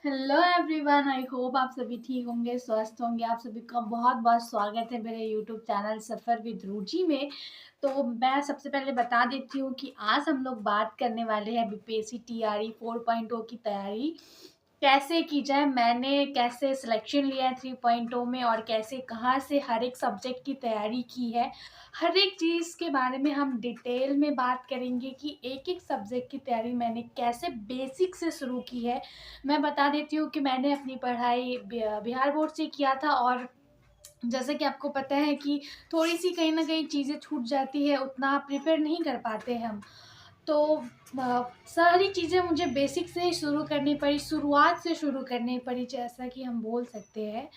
Hello everyone, I hope आप सभी ठीक होंगे, स्वस्थ होंगे। आप सभी का बहुत बहुत स्वागत है मेरे यूट्यूब चैनल सफ़र विद रुचि में। तो मैं सबसे पहले बता देती हूँ कि आज हम लोग बात करने वाले हैं बीपीएससी टीआरई 4.0 की तैयारी कैसे की जाए। मैंने कैसे सिलेक्शन लिया है 3.0 में और कैसे कहाँ से हर एक सब्जेक्ट की तैयारी की है। हर एक चीज़ के बारे में हम डिटेल में बात करेंगे कि एक एक सब्जेक्ट की तैयारी मैंने कैसे बेसिक से शुरू की है। मैं बता देती हूँ कि मैंने अपनी पढ़ाई बिहार बोर्ड से किया था और जैसे कि आपको पता है कि थोड़ी-सी कहीं न कहीं चीज़ें छूट जाती है, उतना प्रिपेयर नहीं कर पाते हम। तो सारी चीज़ें मुझे बेसिक से ही शुरू करनी पड़ी, शुरुआत से शुरू करनी पड़ी, जैसा कि हम बोल सकते हैं।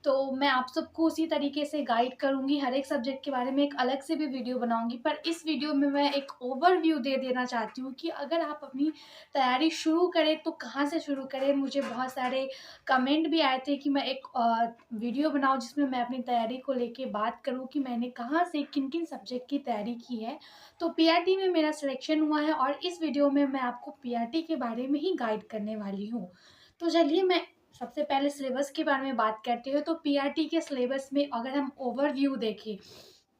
तो मैं आप सबको उसी तरीके से गाइड करूँगी, हर एक सब्जेक्ट के बारे में एक अलग से भी वीडियो बनाऊँगी, पर इस वीडियो में मैं एक ओवरव्यू दे देना चाहती हूँ कि अगर आप अपनी तैयारी शुरू करें तो कहाँ से शुरू करें। मुझे बहुत सारे कमेंट भी आए थे कि मैं एक वीडियो बनाऊँ जिसमें मैं अपनी तैयारी को लेके बात करूँ कि मैंने कहाँ से किन-किन सब्जेक्ट की तैयारी की है। तो पीआरटी में मेरा सिलेक्शन हुआ है और इस वीडियो में मैं आपको पीआरटी के बारे में ही गाइड करने वाली हूँ। तो चलिए मैं सबसे पहले सिलेबस के बारे में बात करते हैं। तो पीआरटी के सिलेबस में अगर हम ओवरव्यू देखें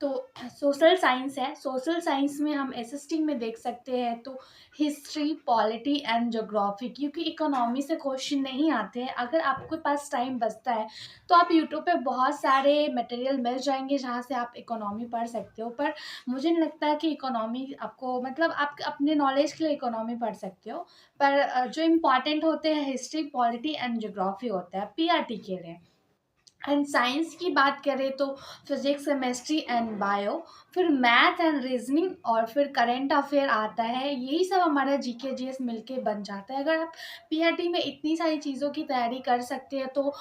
तो सोशल साइंस है। सोशल साइंस में हम एसएसटी में देख सकते हैं तो हिस्ट्री, पॉलिटी एंड ज्योग्राफी, क्योंकि इकोनॉमी से क्वेश्चन नहीं आते हैं। अगर आपके पास टाइम बचता है तो आप यूट्यूब पे बहुत सारे मटेरियल मिल जाएंगे जहाँ से आप इकोनॉमी पढ़ सकते हो, पर मुझे नहीं लगता है कि इकोनॉमी आपको, मतलब आप अपने नॉलेज के लिए इकोनॉमी पढ़ सकते हो, पर जो इम्पॉर्टेंट होते हैं हिस्ट्री, पॉलिटी एंड ज्योग्राफी होता है पीआरटी के लिए। एंड साइंस की बात करें तो फिजिक्स, केमिस्ट्री एंड बायो, फिर मैथ एंड रीजनिंग और फिर करंट अफेयर आता है। यही सब हमारा जीके जीएस मिलके बन जाता है। अगर आप पीआरटी में इतनी सारी चीज़ों की तैयारी कर सकते हैं तो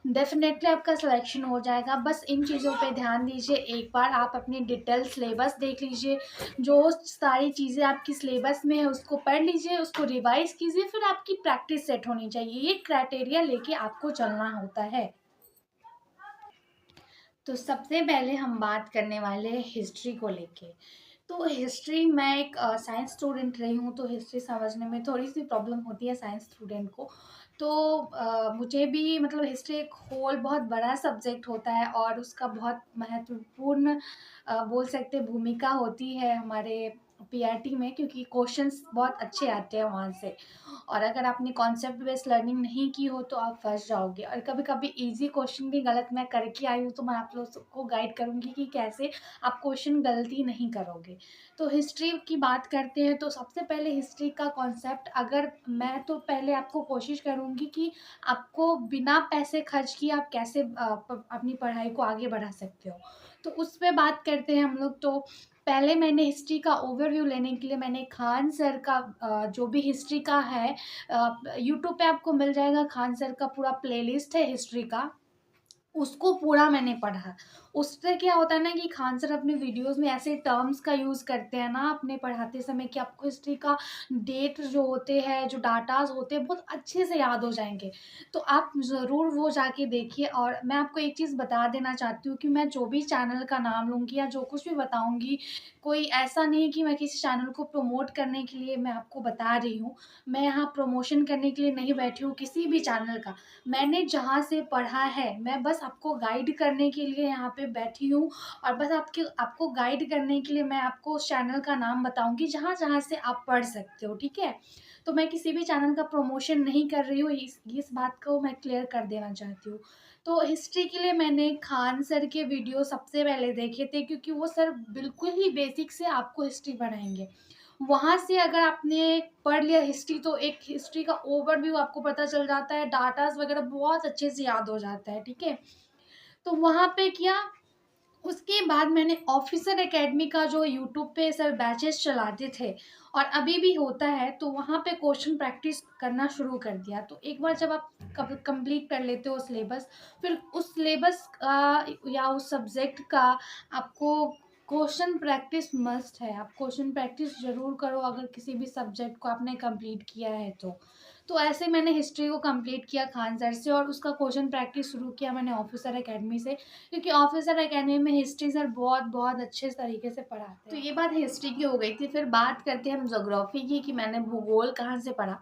डेफिनेटली आपका सिलेक्शन हो जाएगा। बस इन चीज़ों पे ध्यान दीजिए। एक बार आप अपनी डिटेल सिलेबस देख लीजिए, जो सारी चीज़ें आपकी सिलेबस में है उसको पढ़ लीजिए, उसको रिवाइज कीजिए, फिर आपकी प्रैक्टिस सेट होनी चाहिए। ये क्राइटेरिया लेके आपको चलना होता है। तो सबसे पहले हम बात करने वाले हैं हिस्ट्री को लेके। तो हिस्ट्री, मैं एक साइंस स्टूडेंट रही हूँ तो हिस्ट्री समझने में थोड़ी-सी प्रॉब्लम होती है साइंस स्टूडेंट को। तो मुझे भी, मतलब हिस्ट्री एक होल बहुत बड़ा सब्जेक्ट होता है और उसका बहुत महत्वपूर्ण बोल सकते हैं भूमिका होती है हमारे पीआरटी में, क्योंकि क्वेश्चंस बहुत अच्छे आते हैं वहाँ से। और अगर आपने कॉन्सेप्ट बेस्ड लर्निंग नहीं की हो तो आप फँस जाओगे, और कभी-कभी ईज़ी क्वेश्चन भी गलत मैं करके आई हूँ, तो मैं आप लोग सबको गाइड करूँगी कि कैसे आप क्वेश्चन गलती नहीं करोगे। तो हिस्ट्री की बात करते हैं तो सबसे पहले हिस्ट्री का कॉन्सेप्ट, अगर मैं तो पहले आपको कोशिश करूँगी कि आपको बिना पैसे खर्च किए आप कैसे अपनी पढ़ाई को आगे बढ़ा सकते हो। तो उस पे बात करते हैं हम लोग। तो पहले मैंने हिस्ट्री का ओवरव्यू लेने के लिए मैंने खान सर का जो भी हिस्ट्री का है, यूट्यूब पे आपको मिल जाएगा, खान सर का पूरा प्लेलिस्ट है हिस्ट्री का, उसको पूरा मैंने पढ़ा। उससे क्या होता है ना कि खान सर अपने वीडियोज़ में ऐसे टर्म्स का यूज़ करते हैं ना अपने पढ़ाते समय कि आपको हिस्ट्री का डेट जो होते हैं, जो डाटाज़ होते हैं, बहुत अच्छे से याद हो जाएँगे। तो आप ज़रूर वो जाके देखिए। और मैं आपको एक चीज़ बता देना चाहती हूँ कि मैं जो भी चैनल का नाम लूँगी या जो कुछ भी बताऊँगी, कोई ऐसा नहीं है कि मैं किसी चैनल को प्रमोट करने के लिए मैं आपको बता रही हूँ। मैं यहाँ प्रमोशन करने के लिए नहीं बैठी हूँ किसी भी चैनल का। मैंने जहाँ से पढ़ा है, मैं बस आपको गाइड करने के लिए यहाँ पे बैठी हूँ, और बस आपको गाइड करने के लिए मैं आपको उस चैनल का नाम बताऊँगी जहाँ-जहाँ से आप पढ़ सकते हो, ठीक है? तो मैं किसी भी चैनल का प्रमोशन नहीं कर रही हूँ, इस बात को मैं क्लियर कर देना चाहती हूँ। तो हिस्ट्री के लिए मैंने खान सर के वीडियो सबसे पहले देखे थे, क्योंकि वो सर बिल्कुल ही बेसिक से आपको हिस्ट्री पढ़ाएँगे। वहाँ से अगर आपने पढ़ लिया हिस्ट्री तो एक हिस्ट्री का ओवरव्यू आपको पता चल जाता है, डाटाज़ वग़ैरह बहुत अच्छे से याद हो जाता है, ठीक है? तो वहाँ पे किया, उसके बाद मैंने ऑफ़िसर अकेडमी का जो यूट्यूब पे सर बैचेज़ चलाते थे और अभी भी होता है, तो वहाँ पे क्वेश्चन प्रैक्टिस करना शुरू कर दिया। तो एक बार जब आप कंप्लीट कर लेते हो सिलेबस, फिर उस सिलेबस का या उस सब्जेक्ट का आपको क्वेश्चन प्रैक्टिस मस्ट है। आप क्वेश्चन प्रैक्टिस ज़रूर करो अगर किसी भी सब्जेक्ट को आपने कंप्लीट किया है तो। तो ऐसे मैंने हिस्ट्री को कंप्लीट किया खान सर से और उसका क्वेश्चन प्रैक्टिस शुरू किया मैंने ऑफ़िसर अकेडमी से। क्योंकि ऑफिसर अकेडमी में हिस्ट्री सर बहुत अच्छे तरीके से पढ़ाते हैं। तो ये बात हिस्ट्री की हो गई थी। फिर बात करते हैं हम ज्योग्राफी की कि मैंने भूगोल कहाँ से पढ़ा।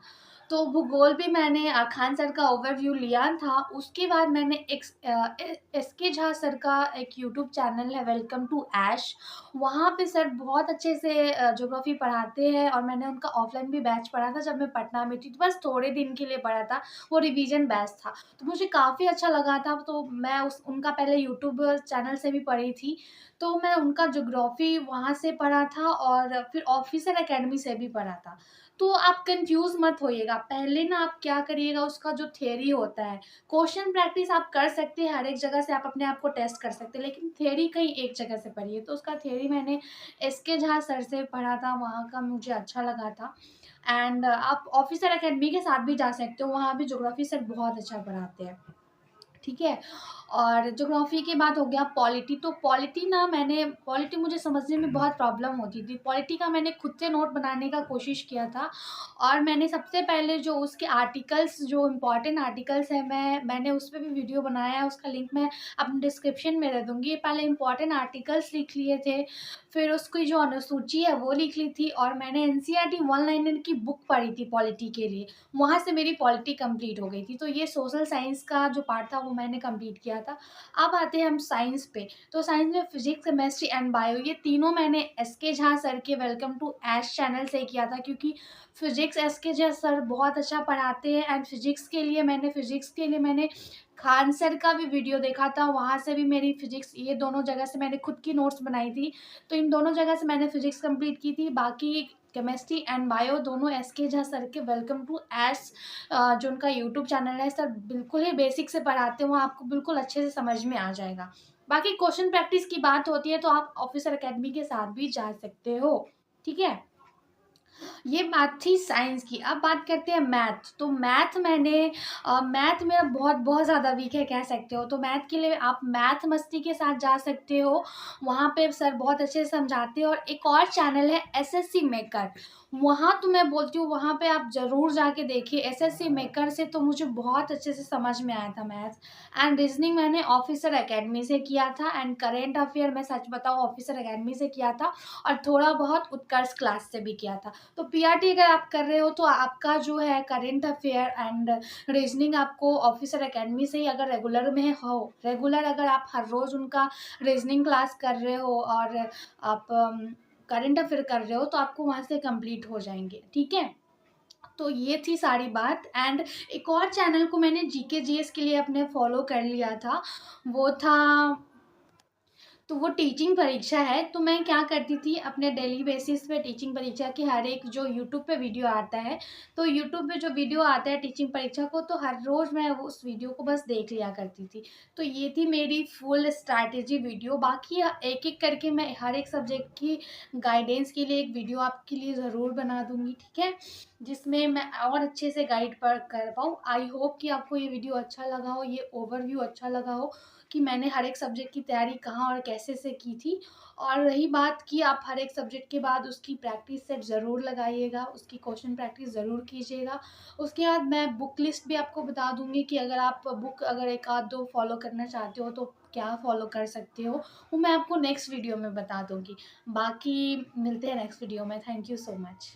तो भूगोल भी मैंने खान सर का ओवरव्यू लिया था। उसके बाद मैंने एस के झा सर का एक यूट्यूब चैनल है, वेलकम टू ऐश। वहाँ पे सर बहुत अच्छे से ज्योग्राफी पढ़ाते हैं, और मैंने उनका ऑफलाइन भी बैच पढ़ा था जब मैं पटना में थी, तो बस थोड़े दिन के लिए पढ़ा था, वो रिवीजन बैच था। तो मुझे काफ़ी अच्छा लगा था, तो मैं उस उनका पहले यूट्यूब चैनल से भी पढ़ी थी, तो मैं उनका ज्योग्राफी वहाँ से पढ़ा था और फिर ऑफिसर एकेडमी से भी पढ़ा था। तो आप कंफ्यूज मत होइएगा, पहले ना आप क्या करिएगा, उसका जो थ्योरी होता है, क्वेश्चन प्रैक्टिस आप कर सकते हैं, हर एक जगह से आप अपने आप को टेस्ट कर सकते हैं, लेकिन थ्योरी कहीं एक जगह से पढ़िए। तो उसका थ्योरी मैंने एस के झा सर से पढ़ा था, वहाँ का मुझे अच्छा लगा था। एंड आप ऑफिसर एकेडमी के साथ भी जा सकते हो, वहाँ भी ज्योग्राफी सर बहुत अच्छा पढ़ाते हैं। ठीक है। और ज्योग्राफी के बाद हो गया पॉलिटी। तो पॉलिटी मुझे समझने में बहुत प्रॉब्लम होती थी। पॉलिटी का मैंने खुद से नोट बनाने का कोशिश किया था, और मैंने सबसे पहले जो उसके आर्टिकल्स, जो इम्पोर्टेंट आर्टिकल्स हैं, मैंने उस पे भी वीडियो बनाया है, उसका लिंक मैं अपने डिस्क्रिप्शन में दे दूँगी। पहले इम्पोर्टेंट आर्टिकल्स लिख लिए थे, फिर उसकी जो अनुसूची है वो लिख ली थी, और मैंने एनसीईआरटी वन लाइनर की बुक पढ़ी थी पॉलिटी के लिए। वहाँ से मेरी पॉलिटी कंप्लीट हो गई थी। तो ये सोशल साइंस का जो पार्ट था वो मैंने कंप्लीट किया था। अब आते हैं हम साइंस पे। तो साइंस में फिजिक्स, केमिस्ट्री एंड बायो, ये तीनों मैंने एस के झा सर के वेलकम टू ऐश चैनल से किया था, क्योंकि फिजिक्स एस के झा सर बहुत अच्छा पढ़ाते हैं। एंड फिजिक्स के लिए मैंने खान सर का भी वीडियो देखा था, वहाँ से भी मेरी फिजिक्स, ये दोनों जगह से मैंने खुद की नोट्स बनाई थी, तो इन दोनों जगह से मैंने फिजिक्स कंप्लीट की थी। बाकी केमिस्ट्री एंड बायो दोनों एस के झा सर के वेलकम टू ऐश, जो उनका यूट्यूब चैनल है, सर बिल्कुल ही बेसिक से पढ़ाते हैं, वो आपको बिल्कुल अच्छे से समझ में आ जाएगा। बाकी क्वेश्चन प्रैक्टिस की बात होती है तो आप ऑफिसर एकेडमी के साथ भी जा सकते हो। ठीक है। ये बात थी साइंस की। अब बात करते हैं मैथ। तो मैथ मेरा बहुत बहुत ज़्यादा वीक है कह सकते हो। तो मैथ के लिए आप मैथ मस्ती के साथ जा सकते हो, वहाँ पे सर बहुत अच्छे से समझाते हैं। और एक और चैनल है एसएससी मेकर, वहाँ तो मैं बोलती हूँ वहाँ पे आप ज़रूर जाके देखिए। एसएससी मेकर से तो मुझे बहुत अच्छे से समझ में आया था मैथ्स। एंड रीजनिंग मैंने ऑफिसर एकेडमी से किया था, एंड करेंट अफेयर मैं सच बताऊँ ऑफिसर एकेडमी से किया था, और थोड़ा बहुत उत्कर्ष क्लास से भी किया था। तो पीआरटी अगर आप कर रहे हो तो आपका जो है करेंट अफेयर एंड रीजनिंग आपको ऑफिसर एकेडमी से ही, अगर रेगुलर अगर आप हर रोज़ उनका रीजनिंग क्लास कर रहे हो, और आप करंट अफेयर कर रहे हो, तो आपको वहाँ से कंप्लीट हो जाएंगे। ठीक है। तो ये थी सारी बात। एंड एक और चैनल को मैंने जीके जीएस के लिए अपने फॉलो कर लिया था, वो था, तो वो टीचिंग परीक्षा है। तो मैं क्या करती थी, अपने डेली बेसिस पे टीचिंग परीक्षा की हर एक जो यूट्यूब पे वीडियो आता है, तो यूट्यूब पे जो वीडियो आता है टीचिंग परीक्षा को, तो हर रोज़ मैं उस वीडियो को बस देख लिया करती थी। तो ये थी मेरी फुल स्ट्रैटेजी वीडियो। बाकी एक एक करके मैं हर एक सब्जेक्ट की गाइडेंस के लिए एक वीडियो आपके लिए ज़रूर बना दूंगी। ठीक है, जिसमें मैं और अच्छे से गाइड पर कर पाऊँ। आई होप कि आपको ये वीडियो अच्छा लगा हो, ये ओवरव्यू अच्छा लगा हो, कि मैंने हर एक सब्जेक्ट की तैयारी कहाँ और कैसे से की थी। और रही बात कि आप हर एक सब्जेक्ट के बाद उसकी प्रैक्टिस सेट ज़रूर लगाइएगा, उसकी क्वेश्चन प्रैक्टिस ज़रूर कीजिएगा। उसके बाद मैं बुक लिस्ट भी आपको बता दूंगी कि अगर आप बुक अगर एक आध दो फॉलो करना चाहते हो तो क्या फॉलो कर सकते हो, वो मैं आपको नेक्स्ट वीडियो में बता दूंगी। बाकी मिलते हैं नेक्स्ट वीडियो में। Thank you so much.